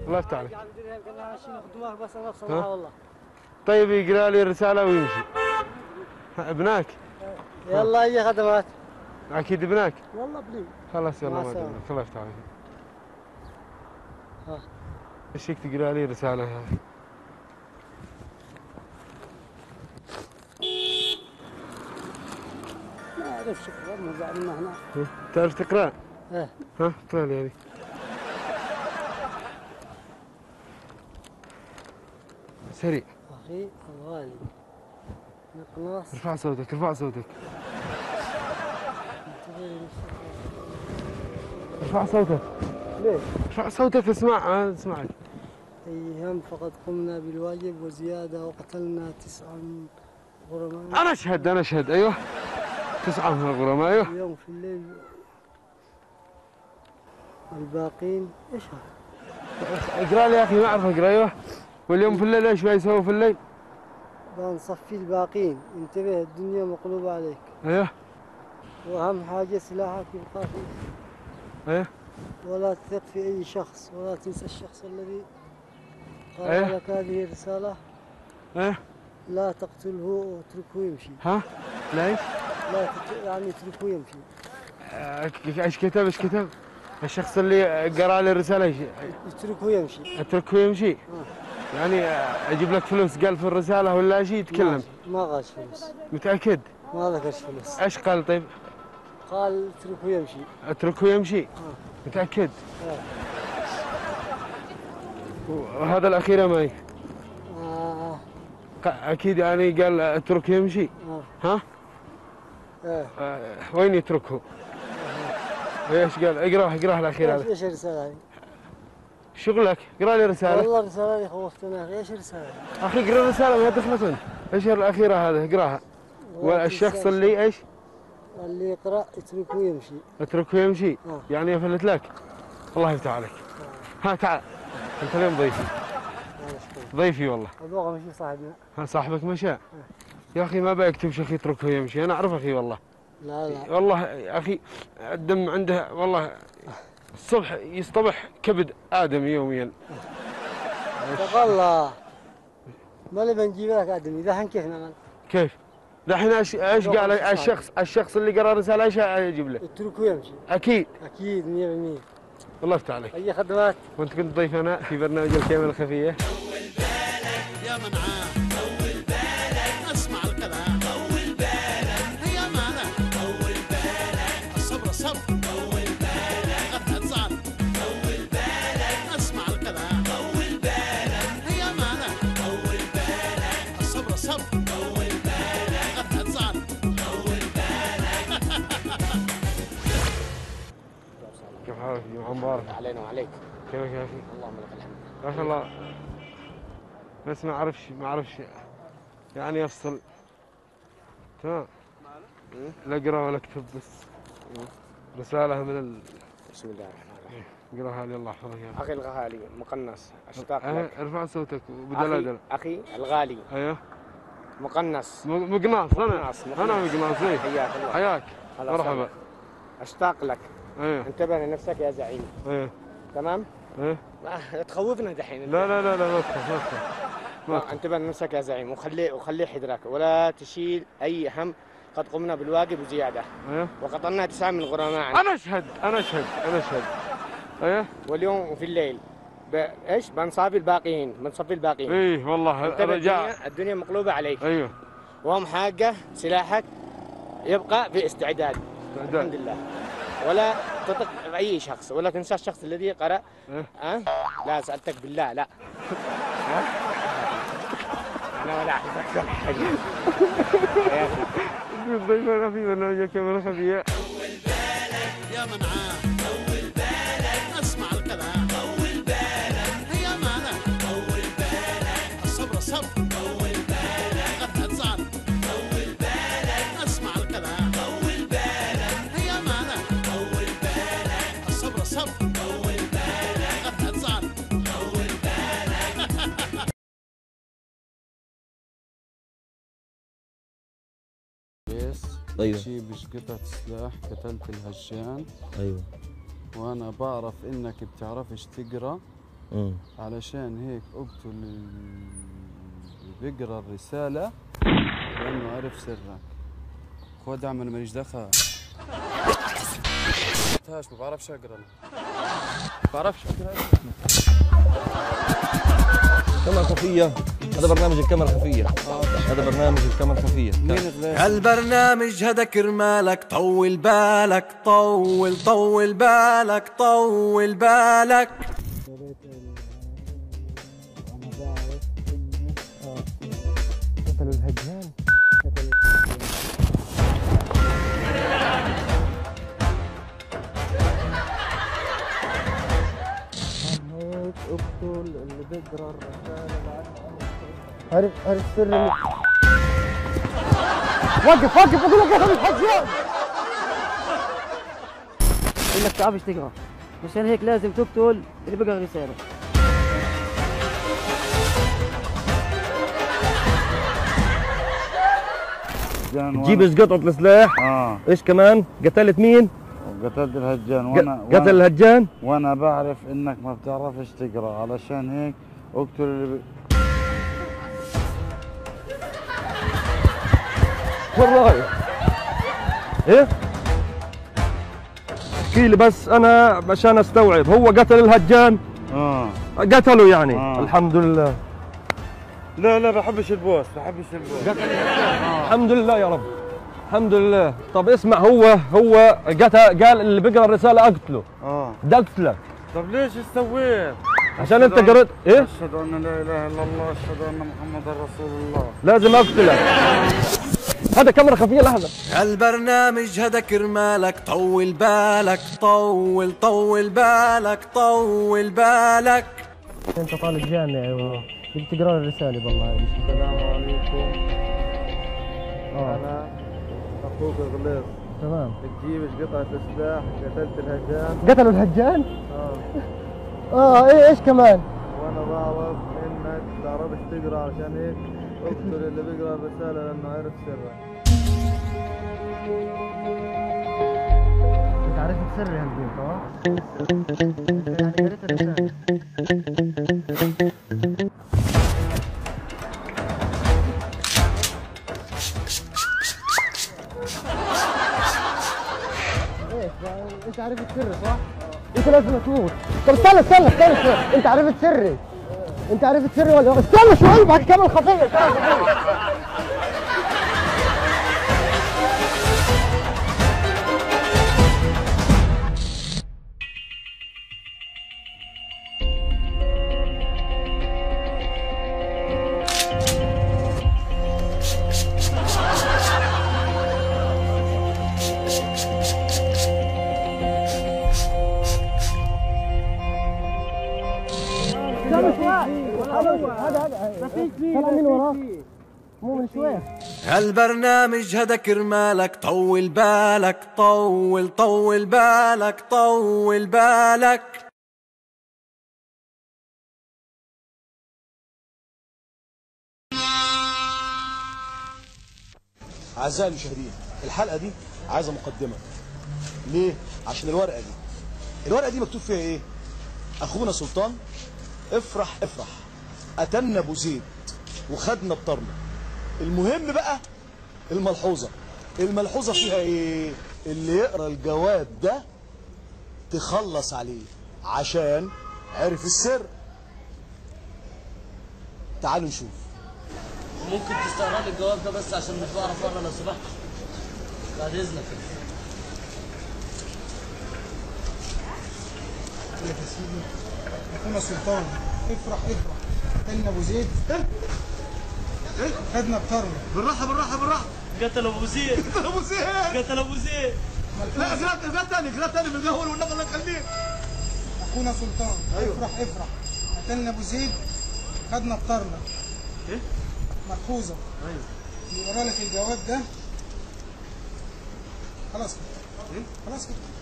الله يفتح عليك. بس انا بصراحه والله. طيب يقرا لي الرساله ويمشي. ابناك؟ يلا اي خدمات. اكيد ابناك؟ والله بلي. خلاص يلا مع ما السلامة. ادري. الله يفتح عليك. ها. ايش فيك تقرا لي الرساله هذه؟ ما اعرف شكرا ما زعلنا هنا. تعرف تقرا؟ ايه. ها اقرا لي هذه. سريع. اخي الغالي. مقناص. ارفع صوتك ارفع صوتك. ارفع صوتك. ليه؟ ارفع صوتك اسمع اسمعك. ايهم فقد قمنا بالواجب وزياده وقتلنا 9 غرماء. انا اشهد ايوه. 9 من الغرماء ايوه. اليوم في الليل الباقين ايش هذا؟ اقرا لي يا اخي ما اعرف اقرا ايوه. واليوم في الليل ايش بيسوي في الليل؟ بنصفي الباقين، انتبه الدنيا مقلوبة عليك. ايوه. واهم حاجة سلاحك يبقى فيك. ايوه. ولا تثق في اي شخص، ولا تنسى الشخص الذي قرأ أيه؟ لك هذه الرسالة. ايه. لا تقتله واتركه يمشي. ها؟ ليش؟ لا يعني اتركه يمشي. ايش كتب ايش كتب؟ الشخص اللي قرا لي الرسالة ايش؟ اتركه يمشي. اتركه يمشي؟ يعني اجيب لك فلوس قال في الرسالة ولا شيء يتكلم؟ ما غاش فلوس. متأكد؟ ما ذكرش فلوس. ايش قال طيب؟ قال اتركه يمشي. اتركه يمشي؟ متأكد؟ وهذا الأخيرة معي؟ أكيد يعني قال اتركه يمشي؟ ها؟ وين يتركه؟ ايش قال؟ اقراه الأخير هذا. ايش الرسالة هذه؟ شغلك اقرا لي رسالة. والله الرسالة هذه خوفتنا يا اخي، ايش الرسالة؟ أخي اقرا الرسالة ما دخلت أنت. ايش الأخيرة هذا؟ اقراها. والشخص اللي ايش؟ اللي يقرأ اتركه يمشي. اتركه يمشي؟ يعني يفلت لك؟ الله يفتح عليك. ها تعال انت اليوم ضيفي. ضيفي والله. ابغى امشي صاحبنا. صاحبك مشى؟ يا اخي ما بيكتب شيخ اتركه يمشي، انا اعرف اخي والله. لا لا والله يا اخي الدم عنده والله الصبح يصطبح كبد ادمي يوميا. الله ما اللي بنجيب لك ادمي دحين كيف نعمل؟ كيف؟ دحين ايش قال الشخص اللي قرا رساله ايش اجيب له؟ اتركه يمشي. اكيد 100%. الله يفتح عليك. اي خدمات. وانت كنت ضيفنا في برنامج الكاميرا الخفيه. طول بالك يا منعاه، طول بالك اسمع الكلام، طول بالك يا مالك، طول بالك الصبر الصبر، طول بالك لا تزعل، طول بالك اسمع الكلام، طول بالك يا مالك، طول بالك الصبر الصبر، طول بالك لا تزعل، طول بالك. كيف حالك؟ جمعة مبارك علينا وعليك. كيفك يا اخي؟ اللهم لك الحمد. ما شاء الله. بس ما اعرفش يعني افصل. تمام. لا اقرا ولا اكتب بس. رسالة من بسم الله الرحمن الرحيم. اقراها لي الله يحفظك يا اخي الغالي مقنص اشتاق لك. ارفع صوتك بدلادل. اخي الغالي. ايوه. مقنص. مقناص انا مقناص. ايه حياك الله. حياك. مرحبا. اشتاق لك. ايوه. انتبه لنفسك يا زعيم. ايوه. تمام؟ ايه. تخوفنا دحين. لا ما تخاف. انتبه لنفسك يا زعيم وخلي حذرك ولا تشيل اي هم. قد قمنا بالواجب وزياده. ايوه. وقتلنا 9 من الغرماء. انا اشهد. ايوه. واليوم في الليل ايش بنصفي الباقيين. ايه والله رجاء الدنيا مقلوبه عليك. ايوه. وهم حاجه سلاحك يبقى في استعداد. الحمد لله. ولا تثق باي شخص ولا تنسى الشخص الذي قرأ. لا سألتك بالله لا. انا ولا احبك ولا حاجه. يا اخي ضيفنا في برنامج الكاميرا الخفيه. طول بالك يا منعاه، طول بالك اسمع الكلام، طول بالك يا مالك، طول بالك الصبر الصبر، طول بالك لا تزعل، طول بالك اسمع الكلام، طول بالك يا مالك، طول بالك الصبر الصبر، طول بالك لا تزعل، طول بالك. ايوه. شي بقطعة سلاح قتلت الهجان. ايوه. وانا بعرف انك بتعرفش تقرا علشان هيك اقتل اللي بيقرا الرسالة لأنه عرف سرك. خد اعمل ماليش دخل. ما بعرفش اقرا. ما بعرفش اقرا. كاميرا خفية. هذا برنامج الكاميرا الخفية. هذا برنامج الكاميرا الخفية. هالبرنامج هذا كرمالك طول بالك طول بالك طول بالك. قتلوا الهجان. اقتل اللي بيقرا الرسالة. عرف سر. وقف اقول لك يا اخي الحجاج. انك تعرفش تقرا، عشان هيك لازم تقتل اللي بيقرا الرسالة. تجيب ايش قطعة السلاح؟ ايش كمان؟ قتلت مين؟ قتلت الهجان. قتل الهجان؟ وانا بعرف انك ما بتعرفش تقرا، علشان هيك اقتل اللي والله ايه؟ احكي لي بس انا عشان استوعب. هو قتل الهجان؟ قتله يعني. الحمد لله. لا بحبش البوس. قتل الهجان. الحمد لله يا رب. الحمد لله. طب اسمع، هو قتل، قال اللي بيقرا الرسالة اقتله. قتلك. طب ليش سويت؟ عشان انت قريت ايه؟ اشهد ان لا اله الا الله، اشهد ان محمدا رسول الله. لازم اقتلك. هذا كاميرا خفية. لحظة. هالبرنامج هذا كرمالك طول بالك طول بالك طول بالك. انت طالب جامعي وبدك تقرا الرسالة. والله السلام عليكم. انا اخوك غليظ. تمام. تجيبش قطعة سلاح. قتلت الهجان. قتلوا الهجان؟ ايش كمان؟ وانا بعرف انك تعرفش تقرا، عشان هيك اقتل اللي بيقرا الرسالة لانه عرف سرك. انت عرفت سري هالبيت يعني قريت الرسالة. انت عرفت سري صح؟ انت لازم تموت. طب استنى شوي. انت عرفت سري ولا استنى شوي. بعد كامل خفية. هذا من وراك مو من شوي. هالبرنامج هذا كرمالك طول بالك طول بالك طول بالك. أعزائي المشاهدين، الحلقة دي عايزة مقدمة. ليه؟ عشان الورقة دي مكتوب فيها إيه؟ أخونا سلطان افرح قتلنا أبو زيد وخدنا بطرنا. المهم بقى الملحوظة فيها إيه؟ اللي يقرأ الجواب ده تخلص عليه عشان عرف السر. تعالوا نشوف. ممكن تستقرأ لي الجواب ده بس عشان مش بعرف اقرا لو سمحت. بعد اذنك. يا سيدي اخونا سلطان افرح قتلنا ابو زيد. خدنا بطرنا. بالراحه. قتل ابو زيد. لا اقرا تاني من الاول والنبي الله يخليك. اخونا سلطان افرح قتلنا ابو زيد. خدنا بطرنا. ايه؟ ملحوظه. ايوه. اللي يقرا لك الجواب ده خلاص كده. ايه؟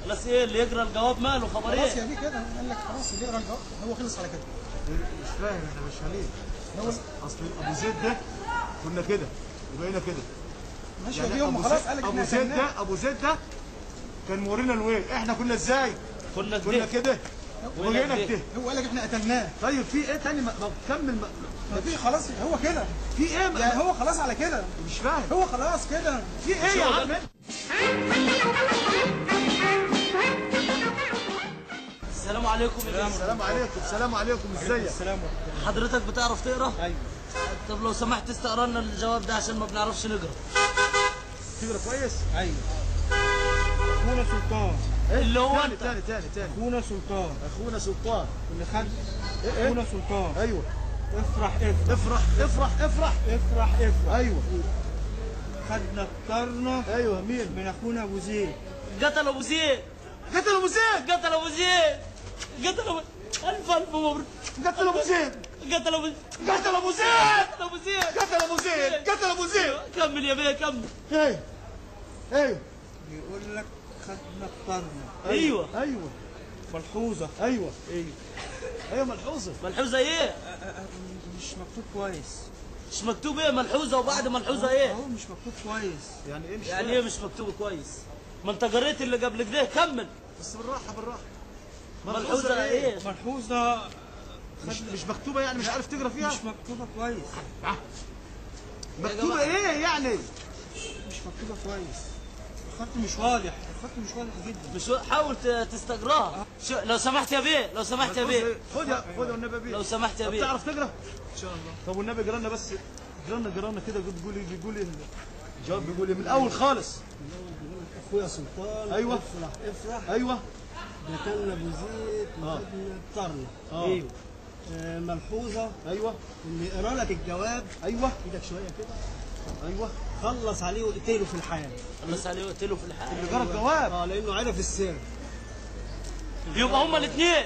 خلاص ايه اللي يقرا الجواب ماله خبر ايه؟ خلاص يا بيه كده قال لك خلاص اللي يقرا الجواب هو خلص على كده. مش فاهم احنا مش عليه. اصل ابو زيد ده كنا كده وبقينا كده. ماشي يا بيه هم خلاص قال لك ابو زيد ده كان مورينا الويل. احنا كنا ازاي؟ كنا كده. هو جاي لك ده. هو قال لك احنا قتلناه. طيب في ايه تاني؟ ما كمل. ما في خلاص هو كده. في ايه؟ يعني هو خلاص على كده. مش فاهم. هو خلاص كده. في ايه يا عم؟ السلام عليكم يا بيه. السلام عليكم. السلام عليكم. ازيك؟ السلام عليكم. حضرتك بتعرف تقرا؟ ايوه. طب لو سمحت استقرا لنا الجواب ده عشان ما بنعرفش نقرا. تقرا كويس؟ ايوه. اخونا سلطان. اللي هو تاني. اخونا سلطان. اخونا سلطان اللي خد اخونا سلطان. ايوه. افرح. ايوه. خدنا اخترنا. ايوه. مين؟ من اخونا ابو زيد. قتل ابو زيد. قتل ابو زيد. الف مبروك. قتل ابو زيد. كمل يا بيه كمل. ايوه. بيقول لك خدنا اخترنا. ايوه. ملحوظه. ايوه ملحوظه. ملحوظه ايه؟ مش مكتوب كويس. مش مكتوب ايه ملحوظه وبعد ملحوظه ايه؟ اهو مش مكتوب كويس. يعني ايه؟ مش يعني ايه مش مكتوب كويس؟ ما انت قريت اللي قبل كده. كمل. بس بالراحه. ملحوظه ايه؟ ملحوظه مش مكتوبه يعني مش عارف تقرا فيها؟ مش مكتوبه كويس. مكتوبه ايه يعني؟ مش مكتوبه كويس. الخط مش واضح جدا. مش حاول تستقراها. لو سمحت يا بيه. خد والنبي بيه. لو سمحت يا بيه. بتعرف تقرا؟ ان شاء الله. طب والنبي قرانا بس. قرانا كده. بيقول ايه الجواب؟ بيقول ايه من الاول خالص؟ اخويا سلطان. ايوه. افرح. ايوه. قتلنا ابو زيد وخدنا اخترنا. ايوه. ملحوظه. ايوه. اللي قرا لك الجواب. ايوه. ايدك شويه كده. ايوه. خلص عليه واقتله في الحال. اللي قرا الجواب. لانه عرف السر. يبقى هما الاثنين